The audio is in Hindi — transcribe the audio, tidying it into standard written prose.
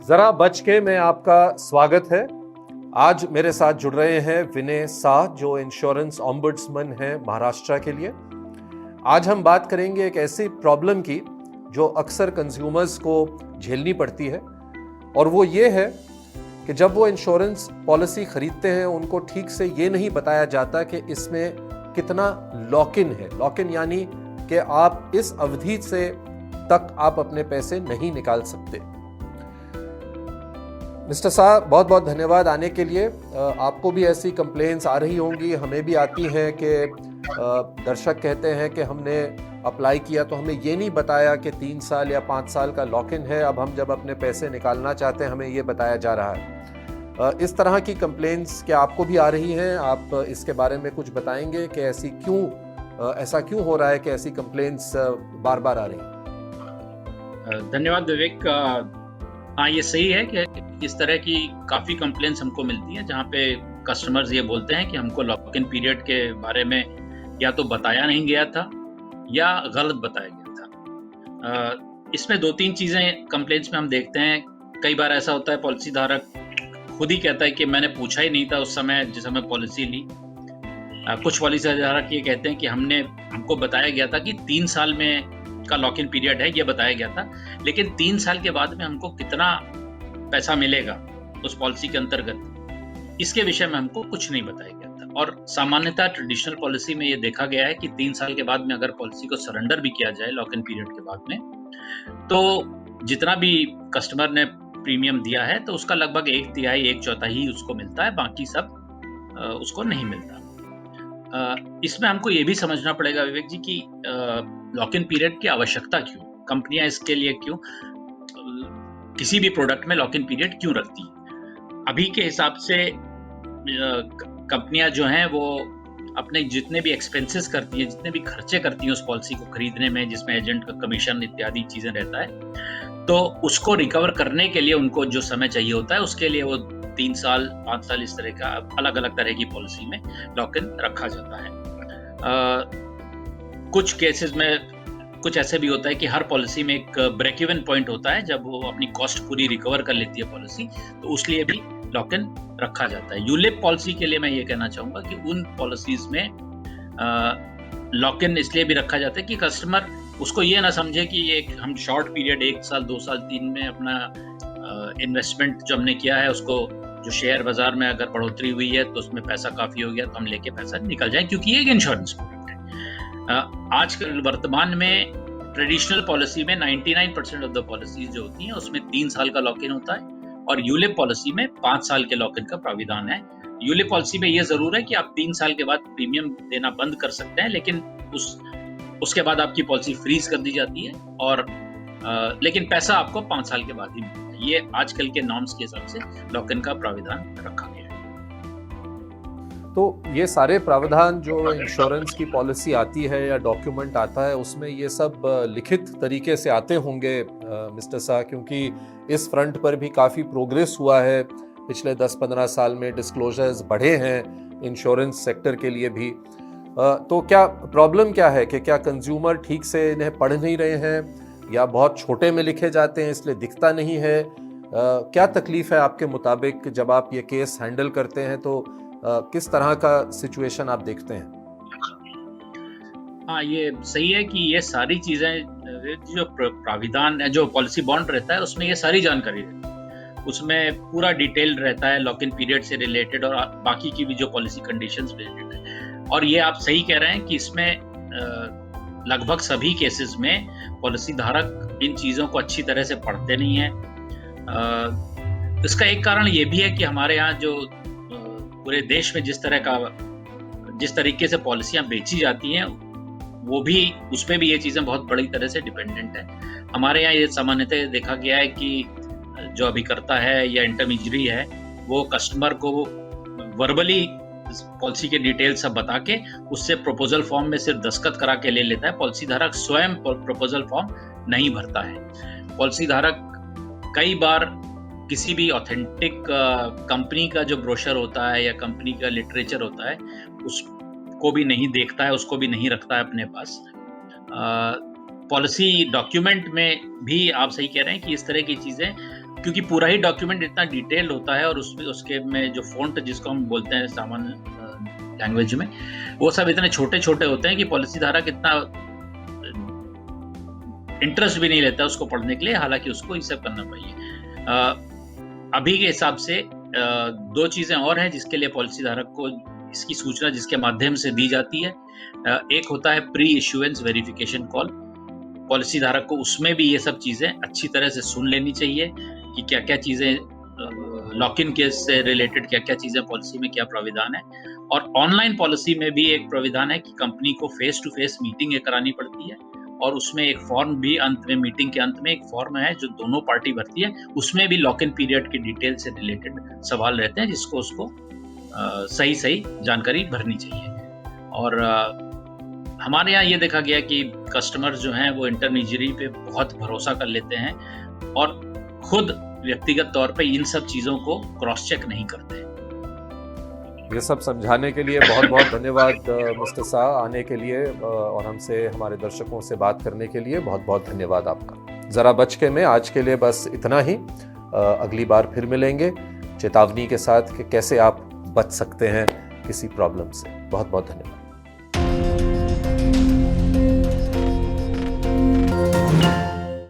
जरा बच के में आपका स्वागत है। आज मेरे साथ जुड़ रहे हैं विनय शाह, जो इंश्योरेंस ओम्बुड्समैन हैं महाराष्ट्र के लिए। आज हम बात करेंगे एक ऐसी प्रॉब्लम की जो अक्सर कंज्यूमर्स को झेलनी पड़ती है, और वो ये है कि जब वो इंश्योरेंस पॉलिसी खरीदते हैं उनको ठीक से ये नहीं बताया जाता कि इसमें कितना लॉक इन है। लॉक इन यानी कि आप इस अवधि से तक आप अपने पैसे नहीं निकाल सकते। मिस्टर शाह, बहुत बहुत धन्यवाद आने के लिए। आपको भी ऐसी कंप्लेंट्स आ रही होंगी, हमें भी आती हैं कि दर्शक कहते हैं कि हमने अप्लाई किया तो हमें ये नहीं बताया कि 3 साल या 5 साल का लॉक इन है, अब हम जब अपने पैसे निकालना चाहते हैं हमें ये बताया जा रहा है। इस तरह की कंप्लेंट्स क्या आपको भी आ रही हैं? आप इसके बारे में कुछ बताएंगे कि ऐसा क्यों हो रहा है कि ऐसी कंप्लेंट्स बार बार आ रही हैं? धन्यवाद विवेक। हाँ, ये सही है कि इस तरह की काफ़ी कंप्लेंट्स हमको मिलती हैं जहाँ पे कस्टमर्स ये बोलते हैं कि हमको लॉक इन पीरियड के बारे में या तो बताया नहीं गया था या गलत बताया गया था। इसमें 2-3 चीज़ें कंप्लेंट्स में हम देखते हैं। कई बार ऐसा होता है पॉलिसी धारक खुद ही कहता है कि मैंने पूछा ही नहीं था उस समय जिस समय पॉलिसी ली। कुछ पॉलिसी धारक ये कहते हैं कि हमको बताया गया था कि 3 साल में का लॉक इन पीरियड है, ये बताया गया था, लेकिन 3 साल के बाद में हमको कितना पैसा मिलेगा उस पॉलिसी के अंतर्गत, इसके विषय में हमको कुछ नहीं बताया गया था। और सामान्यतः ट्रेडिशनल पॉलिसी में ये देखा गया है कि 3 साल के बाद में अगर पॉलिसी को सरेंडर भी किया जाए लॉक इन पीरियड के बाद में, तो जितना भी कस्टमर ने प्रीमियम दिया है तो उसका लगभग 1/3 1/4 ही उसको मिलता है, बाकी सब उसको नहीं मिलता। इसमें हमको ये भी समझना पड़ेगा विवेक जी कि लॉक इन पीरियड की आवश्यकता क्यों, कंपनियां इसके लिए क्यों, किसी भी प्रोडक्ट में लॉक इन पीरियड क्यों रखती है। अभी के हिसाब से कंपनियां जो हैं वो अपने जितने भी एक्सपेंसेस करती हैं, जितने भी खर्चे करती हैं उस पॉलिसी को खरीदने में, जिसमें एजेंट का कमीशन इत्यादि चीजें रहता है, तो उसको रिकवर करने के लिए उनको जो समय चाहिए होता है उसके लिए वो 3 साल 5 साल इस तरह का अलग अलग तरह की पॉलिसी में लॉक इन रखा जाता है। कुछ केसेस में कुछ ऐसे भी होता है कि हर पॉलिसी में एक ब्रेक इवन पॉइंट होता है, जब वो अपनी कॉस्ट पूरी रिकवर कर लेती है पॉलिसी, तो उस लिए भी लॉक इन रखा जाता है। यूलिप पॉलिसी के लिए मैं ये कहना चाहूंगा कि उन पॉलिसीज में लॉक इन इसलिए भी रखा जाता है कि कस्टमर उसको ये ना समझे कि ये हम शॉर्ट पीरियड 1 साल 2 साल 3 में अपना इन्वेस्टमेंट जो हमने किया है उसको, जो शेयर बाजार में अगर बढ़ोतरी हुई है तो उसमें पैसा काफी हो गया तो हम लेके पैसा निकल जाए, क्योंकि ये एक इंश्योरेंस प्रोडक्ट है। आजकल वर्तमान में ट्रेडिशनल पॉलिसी में 99% ऑफ द पॉलिसीज जो होती हैं उसमें 3 साल का लॉक इन होता है, और यूलिप पॉलिसी में 5 साल के लॉक इन का प्राविधान है। यूलिप पॉलिसी में ये जरूर है कि आप 3 साल के बाद प्रीमियम देना बंद कर सकते हैं, लेकिन उसके बाद आपकी पॉलिसी फ्रीज कर दी जाती है, और लेकिन पैसा आपको 5 साल के बाद ही मिलता है। ये आजकल के नॉर्म्स के हिसाब से लॉक इन का प्राविधान रखा गया है। तो ये सारे प्रावधान जो इंश्योरेंस की पॉलिसी आती है या डॉक्यूमेंट आता है उसमें ये सब लिखित तरीके से आते होंगे मिस्टर शाह, क्योंकि इस फ्रंट पर भी काफ़ी प्रोग्रेस हुआ है पिछले 10-15 साल में, डिस्क्लोजर्स बढ़े हैं इंश्योरेंस सेक्टर के लिए भी। तो क्या प्रॉब्लम क्या है कि क्या कंज्यूमर ठीक से इन्हें पढ़ नहीं रहे हैं, या बहुत छोटे में लिखे जाते हैं इसलिए दिखता नहीं है? क्या तकलीफ है आपके मुताबिक जब आप ये केस हैंडल करते हैं, तो किस तरह का सिचुएशन आप देखते हैं? हाँ, ये सही है कि ये सारी चीजें जो प्राविधान जो पॉलिसी बॉन्ड रहता है उसमें ये सारी जानकारी रहती है, उसमें पूरा डिटेल रहता है लॉक इन पीरियड से रिलेटेड और बाकी की भी जो पॉलिसी कंडीशंस रिलेटेड है। और ये आप सही कह रहे हैं कि इसमें लगभग सभी केसेस में पॉलिसी धारक इन चीज़ों को अच्छी तरह से पढ़ते नहीं है। इसका एक कारण ये भी है कि हमारे यहाँ जो पूरे देश में जिस तरीके से पॉलिसियाँ बेची जाती हैं वो भी, उस पर भी ये चीज़ें बहुत बड़ी तरह से डिपेंडेंट है। हमारे यहाँ ये सामान्यतः देखा गया है कि जो अभिकर्ता है या इंटरमीडियरी है वो कस्टमर को वर्बली पॉलिसी के डिटेल सब बता के उससे प्रपोजल फॉर्म में सिर्फ दस्तखत करा के ले लेता है। पॉलिसी धारक स्वयं प्रपोजल फॉर्म नहीं भरता है। पॉलिसी धारक कई बार किसी भी ऑथेंटिक कंपनी का जो ब्रोशर होता है या कंपनी का लिटरेचर होता है उसको भी नहीं देखता है, उसको भी नहीं रखता है अपने पास। पॉलिसी डॉक्यूमेंट में भी आप सही कह रहे हैं कि इस तरह की चीज़ें क्योंकि पूरा ही डॉक्यूमेंट इतना डिटेल्ड होता है और उसके में जो फ़ॉन्ट जिसको हम बोलते हैं सामान्य लैंग्वेज में, वो सब इतने छोटे-छोटे होते हैं कि पॉलिसी धारक इतना इंटरेस्ट भी नहीं लेता उसको पढ़ने के लिए, हालांकि उसको ये सब करना चाहिए। अभी के हिसाब से 2 चीज़ें और हैं जिसके लिए पॉलिसी धारक को इसकी सूचना जिसके माध्यम से दी जाती है। एक होता है pre issuance verification call. Policy धारक को उसमें भी ये सब चीज़ें अच्छी तरह से सुन लेनी चाहिए कि क्या-क्या चीज़ें लॉक इन केस से रिलेटेड क्या-क्या चीज़ें पॉलिसी में क्या प्राविधान है। और ऑनलाइन पॉलिसी में भी एक प्राविधान है कि कंपनी को फेस टू फेस मीटिंग करानी पड़ती है और उसमें एक फॉर्म भी अंत में, मीटिंग के अंत में एक फॉर्म है जो दोनों पार्टी भरती है, उसमें भी लॉक इन पीरियड की डिटेल से रिलेटेड सवाल रहते हैं जिसको उसको सही जानकारी भरनी चाहिए। और हमारे यहाँ ये देखा गया कि कस्टमर जो हैं वो इंटरमीडियरी पे बहुत भरोसा कर लेते हैं और खुद व्यक्तिगत तौर पे इन सब चीज़ों को क्रॉस चेक नहीं करते। ये सब समझाने के लिए बहुत बहुत धन्यवाद मिस्टर शाह, आने के लिए और हमसे, हमारे दर्शकों से बात करने के लिए बहुत बहुत धन्यवाद आपका। ज़रा बच के में आज के लिए बस इतना ही। अगली बार फिर मिलेंगे चेतावनी के साथ कि कैसे आप बच सकते हैं किसी प्रॉब्लम से। बहुत बहुत धन्यवाद।